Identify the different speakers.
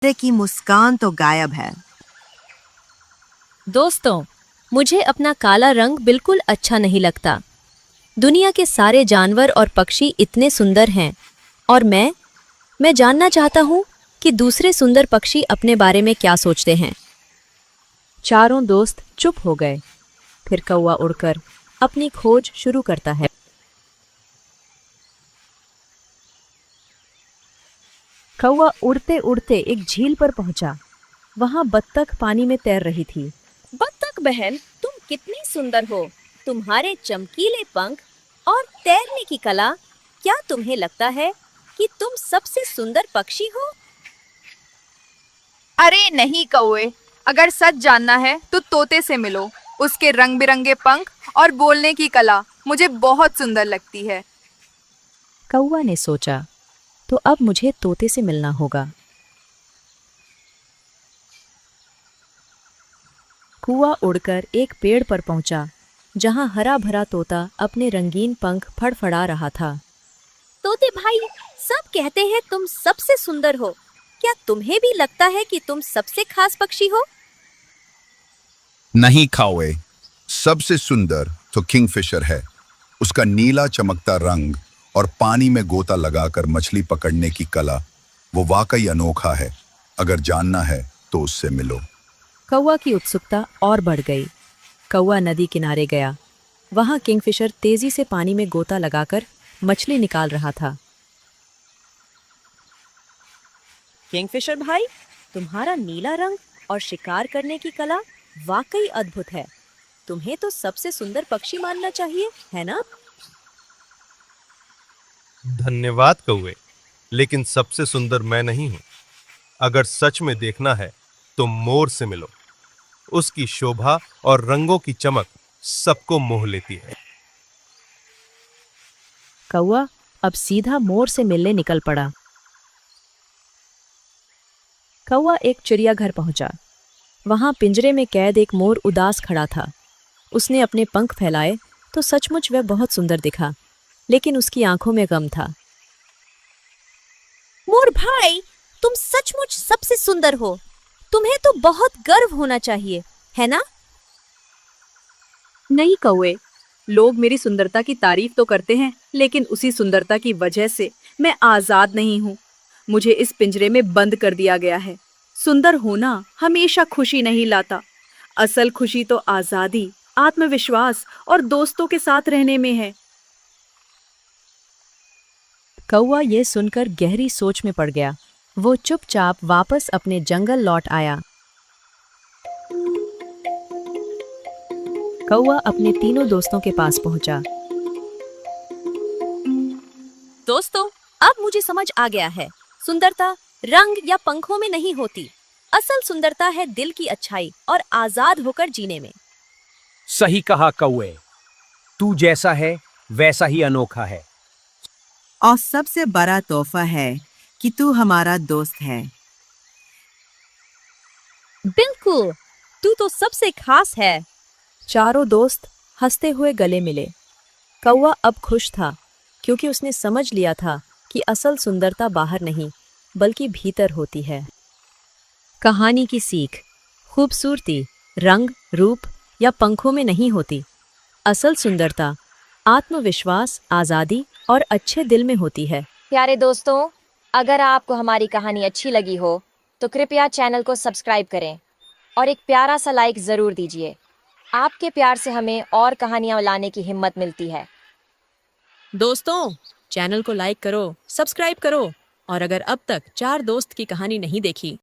Speaker 1: चेहरे की मुस्कान तो गायब है।
Speaker 2: दोस्तों, मुझे अपना काला रंग बिल्कुल अच्छा नहीं लगता। दुनिया के सारे जानवर और पक्षी इतने सुंदर हैं और मैं जानना चाहता हूँ कि दूसरे सुंदर पक्षी अपने बारे में क्या सोचते हैं। चारों दोस्त चुप हो गए। फिर कौवा उड़कर अपनी खोज शुरू करता है। कौवा उड़ते उड़ते एक झील पर पहुंचा। वहां बत्तख पानी में तैर रही थी। बत्तख बहन, तुम कितनी सुंदर हो। तुम्हारे चमकीले पंख और तैरने की कला, क्या तुम्हें लगता है कि तुम सबसे सुंदर पक्षी हो?
Speaker 3: अरे नहीं कौवे, अगर सच जानना है तो तोते से मिलो। उसके रंग बिरंगे पंख और बोलने की कला मुझे बहुत सुंदर लगती है।
Speaker 2: कौवा ने सोचा, तो अब मुझे तोते से मिलना होगा। कौवा उड़कर एक पेड़ पर पहुंचा, जहां हरा भरा तोता अपने रंगीन पंख फड़फड़ा रहा था। तोते भाई, सब कहते हैं तुम सबसे सुंदर हो। क्या तुम्हें भी लगता है कि तुम सबसे खास पक्षी हो?
Speaker 4: नहीं कौवे, सबसे सुंदर तो किंगफिशर है। उसका नीला चमकता रंग और पानी में गोता लगाकर मछली पकड़ने की कला, वो वाकई अनोखा है। अगर जानना है तो उससे मिलो।
Speaker 2: कौवा की उत्सुकता और बढ़ गई। कौवा नदी किनारे गया। वहां किंगफिशर तेजी से पानी में गोता लगाकर मछली निकाल रहा था। किंगफिशर भाई, तुम्हारा नीला रंग और शिकार करने की कला वाकई अद्भुत है। तुम्हें तो सबसे सुंदर पक्षी मानना चाहिए, है ना?
Speaker 5: धन्यवाद कौवे, लेकिन सबसे सुंदर मैं नहीं हूं। अगर सच में देखना है तो मोर से मिलो। उसकी शोभा और रंगों की चमक सबको मोह लेती है।
Speaker 2: कौवा अब सीधा मोर से मिलने निकल पड़ा। कौवा एक चिड़ियाघर पहुंचा। वहां पिंजरे में कैद एक मोर उदास खड़ा था। उसने अपने पंख फैलाए तो सचमुच वह बहुत सुंदर दिखा, लेकिन उसकी आंखों में गम था। मोर भाई, तुम सचमुच सबसे सुंदर हो। तुम्हें तो बहुत गर्व होना चाहिए, है ना?
Speaker 6: नहीं कौवे, लोग मेरी सुंदरता की तारीफ तो करते हैं, लेकिन उसी सुंदरता की वजह से मैं आजाद नहीं हूँ। मुझे इस पिंजरे में बंद कर दिया गया है। सुंदर होना हमेशा खुशी नहीं लाता। असल खुशी तो आजादी, आत्मविश्वास और दोस्तों के साथ रहने में है।
Speaker 2: कौवा ये सुनकर गहरी सोच में पड़ गया। वो चुपचाप वापस अपने जंगल लौट आया। कौवा अपने तीनों दोस्तों के पास पहुंचा। दोस्तों, अब मुझे समझ आ गया है। सुंदरता रंग या पंखों में नहीं होती। असल सुंदरता है दिल की अच्छाई और आजाद होकर जीने में।
Speaker 7: सही कहा कौवे, तू जैसा है वैसा ही अनोखा है।
Speaker 1: और सबसे बड़ा तोहफा है कि तू हमारा दोस्त है।
Speaker 2: बिल्कुल, तू तो सबसे खास है। चारों दोस्त हंसते हुए गले मिले। कौवा अब खुश था, क्योंकि उसने समझ लिया था कि असल सुंदरता बाहर नहीं, बल्कि भीतर होती है। कहानी की सीख: खूबसूरती रंग, रूप या पंखों में नहीं होती। असल सुंदरता आत्मविश्वास, आजादी और अच्छे दिल में होती है।
Speaker 8: प्यारे दोस्तों, अगर आपको हमारी कहानी अच्छी लगी हो तो कृपया चैनल को सब्सक्राइब करें और एक प्यारा सा लाइक ज़रूर दीजिए। आपके प्यार से हमें और कहानियाँ लाने की हिम्मत मिलती है।
Speaker 2: दोस्तों, चैनल को लाइक करो, सब्सक्राइब करो और अगर अब तक 4 दोस्त की कहानी नहीं देखी